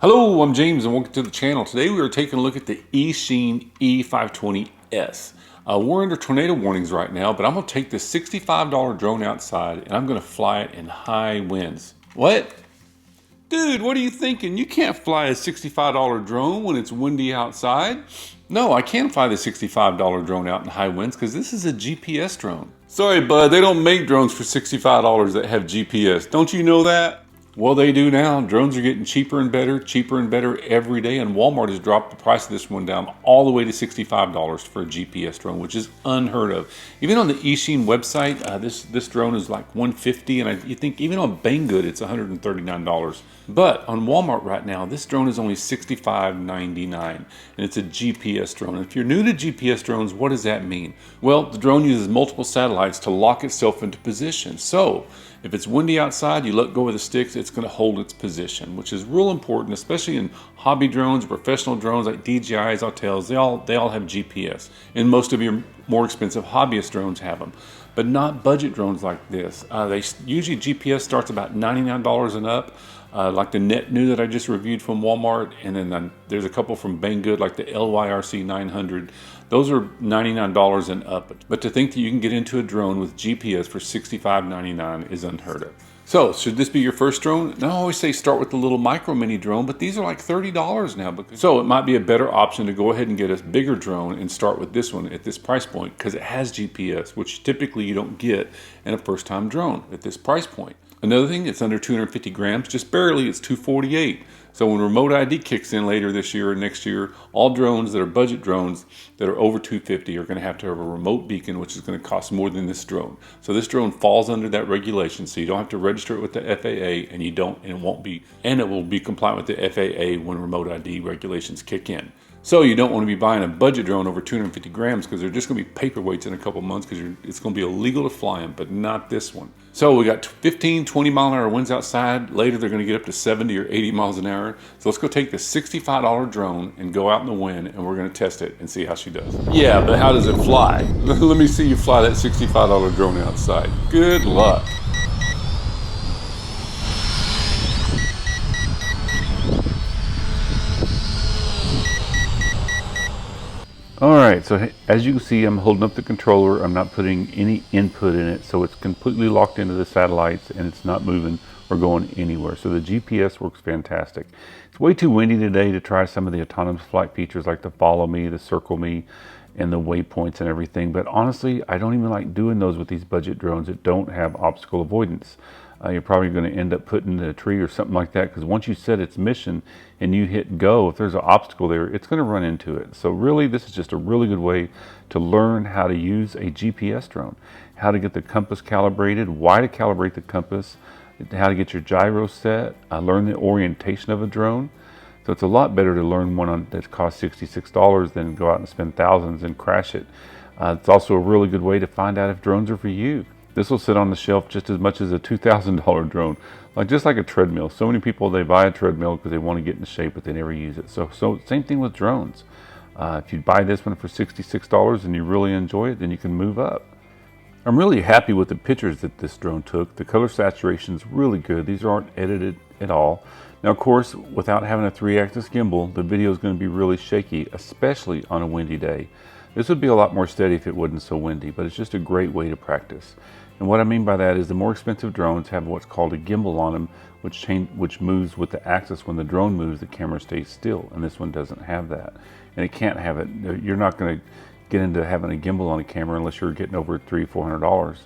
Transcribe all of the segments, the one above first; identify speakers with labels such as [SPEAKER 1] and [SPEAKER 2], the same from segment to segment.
[SPEAKER 1] Hello, I'm James and welcome to the channel. Today we are taking a look at the Eachine E520s. We're under tornado warnings right now, but I'm going to take this $65 drone outside and I'm going to fly it in high winds. What? Dude, what are you thinking? You can't fly a $65 drone when it's windy outside. No, I can fly the $65 drone out in high winds because this is a GPS drone. Sorry, bud, they don't make drones for $65 that have GPS. Don't you know that? Well, they do now. Drones are getting cheaper and better every day, and Walmart has dropped the price of this one down all the way to $65 for a GPS drone, which is unheard of. Even on the Eachine website, this drone is like $150, and you think even on Banggood it's $139. But on Walmart right now, this drone is only $65.99, and it's a GPS drone. If you're new to GPS drones, what does that mean? Well, the drone uses multiple satellites to lock itself into position. So if it's windy outside, you let go of the sticks, it's going to hold its position, which is real important, especially in hobby drones, professional drones like DJIs, Autels. They all have GPS, and most of your more expensive hobbyist drones have them, but not budget drones like this. Usually GPS starts about $99 and up. Like the Net New that I just reviewed from Walmart, and then there's a couple from Banggood like the LYRC 900. Those are $99 and up. But to think that you can get into a drone with GPS for $65.99 is unheard of. So, should this be your first drone? No, I always say start with the little micro mini drone, but these are like $30 now. So it might be a better option to go ahead and get a bigger drone and start with this one at this price point because it has GPS, which typically you don't get in a first-time drone at this price point. Another thing, it's under 250 grams, just barely, it's 248. So when remote ID kicks in later this year or next year, all drones that are budget drones that are over 250 are going to have a remote beacon, which is going to cost more than this drone. So this drone falls under that regulation, so you don't have to register it with the FAA, and it will be compliant with the FAA when remote ID regulations kick in. So you don't want to be buying a budget drone over 250 grams because they're just going to be paperweights in a couple months because it's going to be illegal to fly them, but not this one. So we got 15, 20 mile an hour winds outside. Later they're going to get up to 70 or 80 miles an hour. So let's go take the $65 drone and go out in the wind, and we're going to test it and see how she does. Yeah, but how does it fly? Let me see you fly that $65 drone outside. Good luck. Alright, so as you can see, I'm holding up the controller. I'm not putting any input in it, so it's completely locked into the satellites and it's not moving or going anywhere. So the GPS works fantastic. It's way too windy today to try some of the autonomous flight features like the follow me, the circle me, and the waypoints and everything. But honestly, I don't even like doing those with these budget drones that don't have obstacle avoidance. You're probably going to end up putting in a tree or something like that, because once you set its mission and you hit go, if there's an obstacle there, it's going to run into it. So really, this is just a really good way to learn how to use a GPS drone, how to get the compass calibrated, why to calibrate the compass, how to get your gyro set, learn the orientation of a drone. So it's a lot better to learn one that costs $66 than go out and spend thousands and crash it. It's also a really good way to find out if drones are for you. This will sit on the shelf just as much as a $2,000 drone, just like a treadmill. So many people, they buy a treadmill because they want to get in shape, but they never use it. So same thing with drones. If you buy this one for $66 and you really enjoy it, then you can move up. I'm really happy with the pictures that this drone took. The color saturation is really good. These aren't edited at all. Now, of course, without having a 3-axis gimbal, the video is going to be really shaky, especially on a windy day. This would be a lot more steady if it wasn't so windy, but it's just a great way to practice. And what I mean by that is the more expensive drones have what's called a gimbal on them, which moves with the axis. When the drone moves, the camera stays still, and this one doesn't have that. And it can't have it. You're not going to get into having a gimbal on a camera unless you're getting over $300 or $400.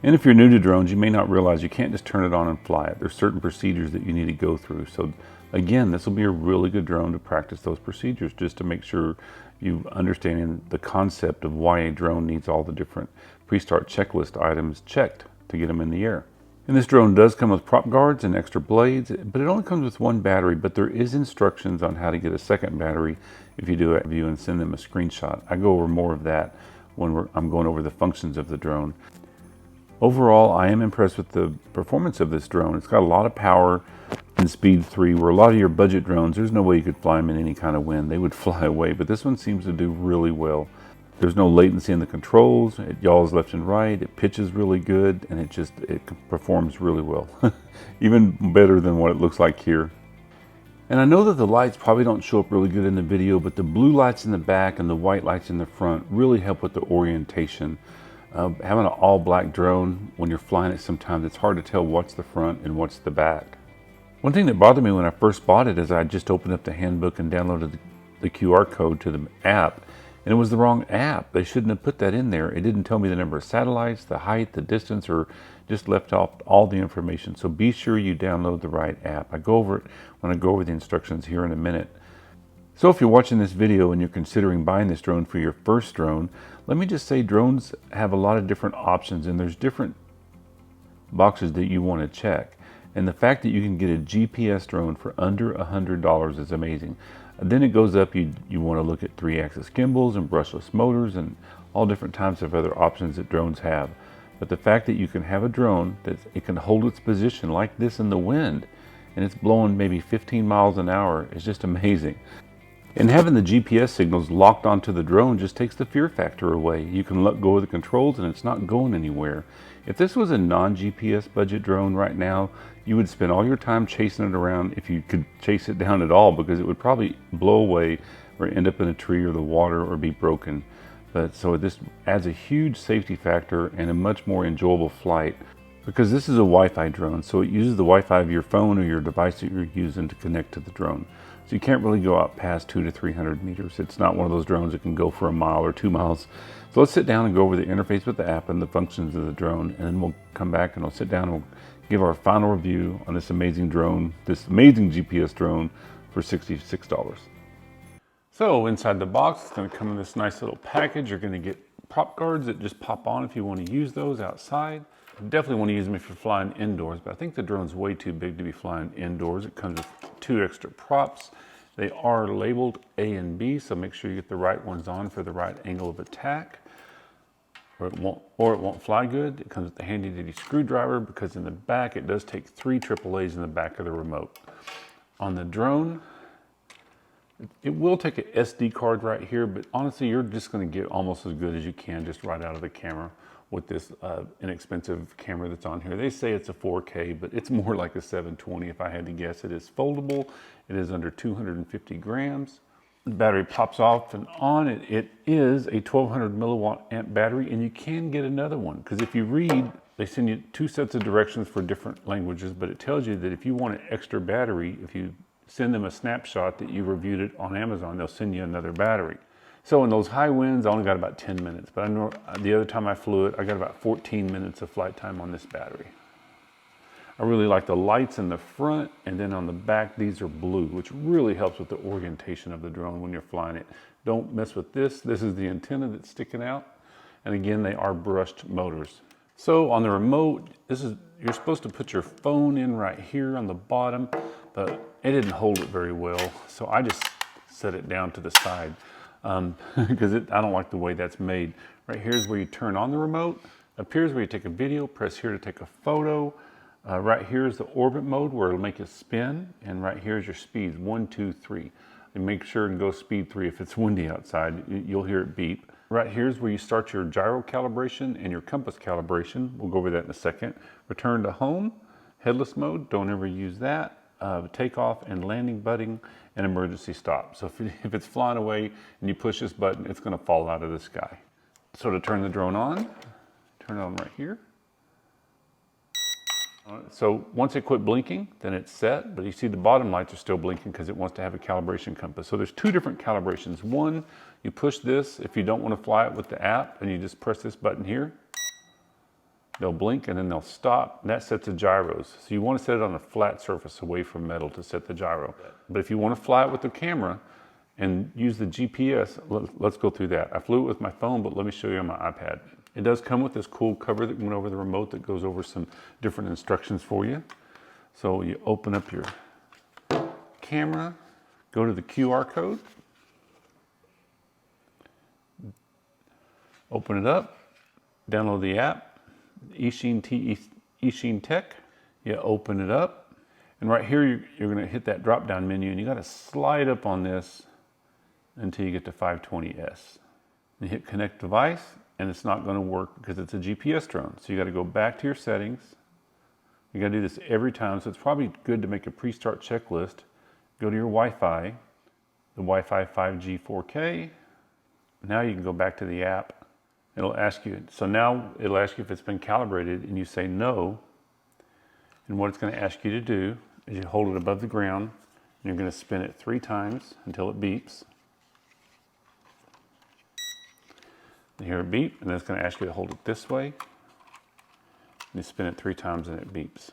[SPEAKER 1] And if you're new to drones, you may not realize you can't just turn it on and fly it. There's certain procedures that you need to go through. So again, this will be a really good drone to practice those procedures, just to make sure you understand the concept of why a drone needs all the different pre-start checklist items checked to get them in the air. And this drone does come with prop guards and extra blades, but it only comes with one battery. But there is instructions on how to get a second battery if you do a review and send them a screenshot. I go over more of that when I'm going over the functions of the drone. Overall, I am impressed with the performance of this drone. It's got a lot of power and speed 3, where a lot of your budget drones, there's no way you could fly them in any kind of wind. They would fly away, but this one seems to do really well. There's no latency in the controls. It yaws left and right. It pitches really good, and it performs really well. Even better than what it looks like here.
[SPEAKER 2] And I know that the lights probably don't show up really good in the video, but the blue lights in the back and the white lights in the front really help with the orientation. Having an all black drone, when you're flying it sometimes, it's hard to tell what's the front and what's the back. One thing that bothered me when I first bought it is I just opened up the handbook and downloaded the QR code to the app, and it was the wrong app. They shouldn't have put that in there. It didn't tell me the number of satellites, the height, the distance, or just left off all the information. So be sure you download the right app. I go over it when I go over the instructions here in a minute. So if you're watching this video and you're considering buying this drone for your first drone, let me just say drones have a lot of different options, and there's different boxes that you want to check. And the fact that you can get a GPS drone for under $100 is amazing. And then it goes up, you want to look at 3-axis gimbals and brushless motors and all different types of other options that drones have. But the fact that you can have a drone that it can hold its position like this in the wind, and it's blowing maybe 15 miles an hour is just amazing. And having the GPS signals locked onto the drone just takes the fear factor away. You can let go of the controls and it's not going anywhere. If this was a non-GPS budget drone right now, you would spend all your time chasing it around, if you could chase it down at all, because it would probably blow away or end up in a tree or the water or be broken. But so this adds a huge safety factor and a much more enjoyable flight, because this is a Wi-Fi drone, so it uses the Wi-Fi of your phone or your device that you're using to connect to the drone. So you can't really go out past 200 to 300 meters. It's not one of those drones that can go for a mile or 2 miles. So let's sit down and go over the interface with the app and the functions of the drone, and then we'll come back and we'll sit down and we'll give our final review on this amazing drone, this amazing GPS drone for $66. So inside the box, it's going to come in this nice little package. You're going to get prop guards that just pop on if you want to use those outside. You definitely want to use them if you're flying indoors, but I think the drone's way too big to be flying indoors. It comes with 2 extra props. They are labeled A and B, so make sure you get the right ones on for the right angle of attack, or it won't fly good. It comes with the handy dandy screwdriver, because in the back it does take 3 AAAs in the back of the remote. On the drone, it will take an SD card right here, but honestly, you're just going to get almost as good as you can just right out of the camera with this inexpensive camera that's on here. They say it's a 4K, but it's more like a 720 if I had to guess. It is foldable. It is under 250 grams. The battery pops off and on. It is a 1200 milliwatt amp battery, and you can get another one, because if you read, they send you 2 sets of directions for different languages, but it tells you that if you want an extra battery, if you send them a snapshot that you reviewed it on Amazon, they'll send you another battery. So in those high winds, I only got about 10 minutes, but I know the other time I flew it, I got about 14 minutes of flight time on this battery. I really like the lights in the front, and then on the back, these are blue, which really helps with the orientation of the drone when you're flying it. Don't mess with this. This is the antenna that's sticking out. And again, they are brushed motors. So on the remote, you're supposed to put your phone in right here on the bottom, but it didn't hold it very well. So I just set it down to the side. Because I don't like the way that's made. Right here is where you turn on the remote. Up here is where you take a video. Press here to take a photo. Right here is the orbit mode, where it'll make it spin. And right here is your speeds, 1, 2, 3. And make sure and go speed 3 if it's windy outside. You'll hear it beep. Right here is where you start your gyro calibration and your compass calibration. We'll go over that in a second. Return to home, headless mode. Don't ever use that. Takeoff and landing button, and emergency stop. So if it's flying away and you push this button, it's going to fall out of the sky. So to turn the drone on, turn it on right here. So once it quit blinking, then it's set, but you see the bottom lights are still blinking because it wants to have a calibration compass. So there's 2 different calibrations. One, you push this if you don't want to fly it with the app, and you just press this button here. They'll blink and then they'll stop, and that sets the gyros. So you want to set it on a flat surface away from metal to set the gyro. But if you want to fly it with the camera and use the GPS, let's go through that. I flew it with my phone, but let me show you on my iPad. It does come with this cool cover that went over the remote that goes over some different instructions for you. So you open up your camera, go to the QR code, open it up, download the app. Eachine Tech. You open it up, and right here you're going to hit that drop down menu, and you got to slide up on this until you get to 520s. You hit connect device, and it's not going to work because it's a GPS drone. So you got to go back to your settings. You got to do this every time, so it's probably good to make a pre-start checklist Go to your Wi-Fi, the Wi-Fi 5G 4K. Now you can go back to the app. It'll ask you, so now it'll ask you if it's been calibrated, and you say no. And what it's going to ask you to do is you hold it above the ground, and you're going to spin it 3 times until it beeps. You hear it beep, and then it's going to ask you to hold it this way. And you spin it 3 times and it beeps.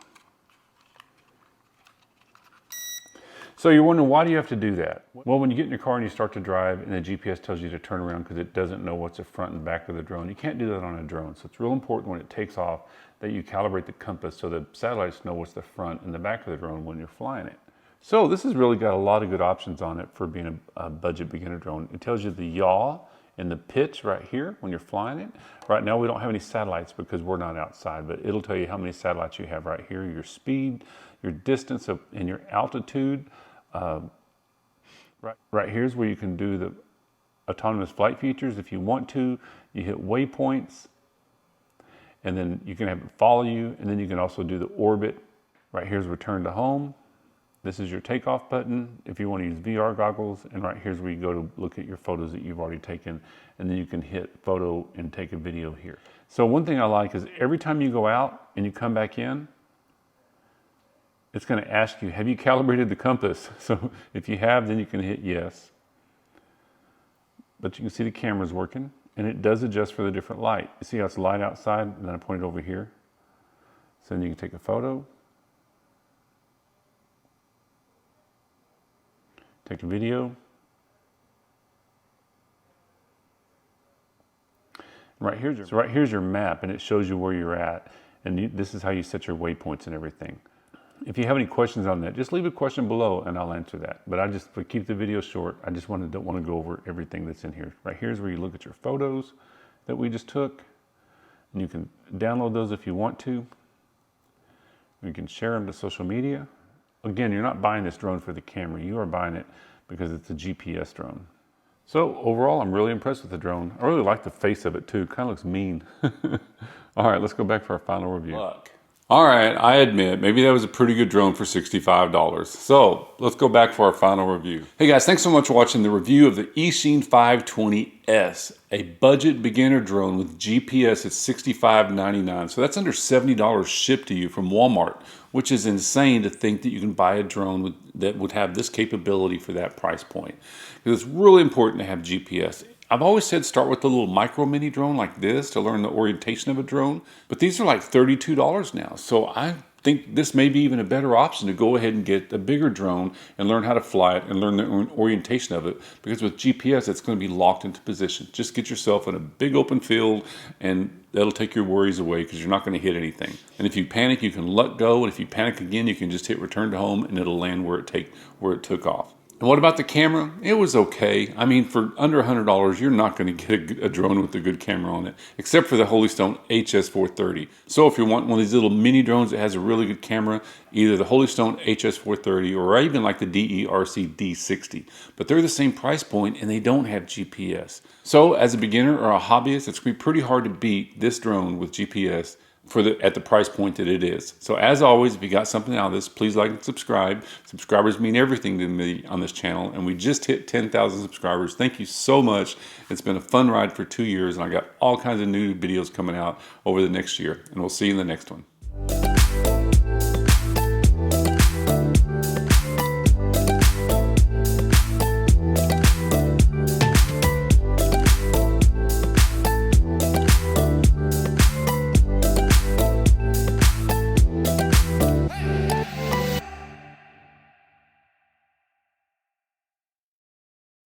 [SPEAKER 2] So you're wondering, why do you have to do that? Well, when you get in your car and you start to drive and the GPS tells you to turn around because it doesn't know what's the front and back of the drone, you can't do that on a drone. So it's real important when it takes off that you calibrate the compass so the satellites know what's the front and the back of the drone when you're flying it. So this has really got a lot of good options on it for being a budget beginner drone. It tells you the yaw and the pitch right here when you're flying it. Right now we don't have any satellites because we're not outside, but it'll tell you how many satellites you have right here, your speed, your distance and your altitude. Right here's where you can do the autonomous flight features. If you want to, you hit waypoints, and then you can have it follow you, and then you can also do the orbit. Right here's return to home. This is your takeoff button if you want to use VR goggles, and right here's where you go to look at your photos that you've already taken, and then you can hit photo and take a video here. So one thing I like is every time you go out and you come back in, it's going to ask you, have you calibrated the compass? So if you have, then you can hit yes. But you can see the camera's working, and it does adjust for the different light. You see how it's light outside, and then I point it over here. So then you can take a photo, take a video. Right here's your map, and it shows you where you're at. And this is how you set your waypoints and everything. If you have any questions on that, just leave a question below and I'll answer that. But to keep the video short, I just don't want to go over everything that's in here. Right here's where you look at your photos that we just took. And you can download those if you want to. You can share them to social media. Again, you're not buying this drone for the camera. You are buying it because it's a GPS drone. So overall, I'm really impressed with the drone. I really like the face of it too. It kind of looks mean. All right, let's go back for our final review.
[SPEAKER 1] Look. All right, I admit, maybe that was a pretty good drone for $65. So let's go back for our final review. Hey guys, thanks so much for watching the review of the Eachine 520s, a budget beginner drone with GPS at $65.99. So that's under $70 shipped to you from Walmart, which is insane to think that you can buy a drone that would have this capability for that price point. Because it's really important to have GPS. I've always said start with a little micro mini drone like this to learn the orientation of a drone, but these are like $32 now. So I think this may be even a better option to go ahead and get a bigger drone and learn how to fly it and learn the orientation of it, because with GPS it's going to be locked into position. Just get yourself in a big open field and that'll take your worries away because you're not going to hit anything. And if you panic, you can let go, and if you panic again, you can just hit return to home and it'll land where it took off. And what about the camera? It was okay. I mean, for under $100, you're not going to get a drone with a good camera on it, except for the Holystone HS430. So if you want one of these little mini drones that has a really good camera, either the Holystone HS430 or even like the DERC D60. But they're the same price point and they don't have GPS. So as a beginner or a hobbyist, it's going to be pretty hard to beat this drone with GPS at the price point that it is. So as always, if you got something out of this, please like and subscribe. Subscribers mean everything to me on this channel, and we just hit 10,000 subscribers. Thank you so much. It's been a fun ride for 2 years, and I got all kinds of new videos coming out over the next year, and we'll see you in the next one.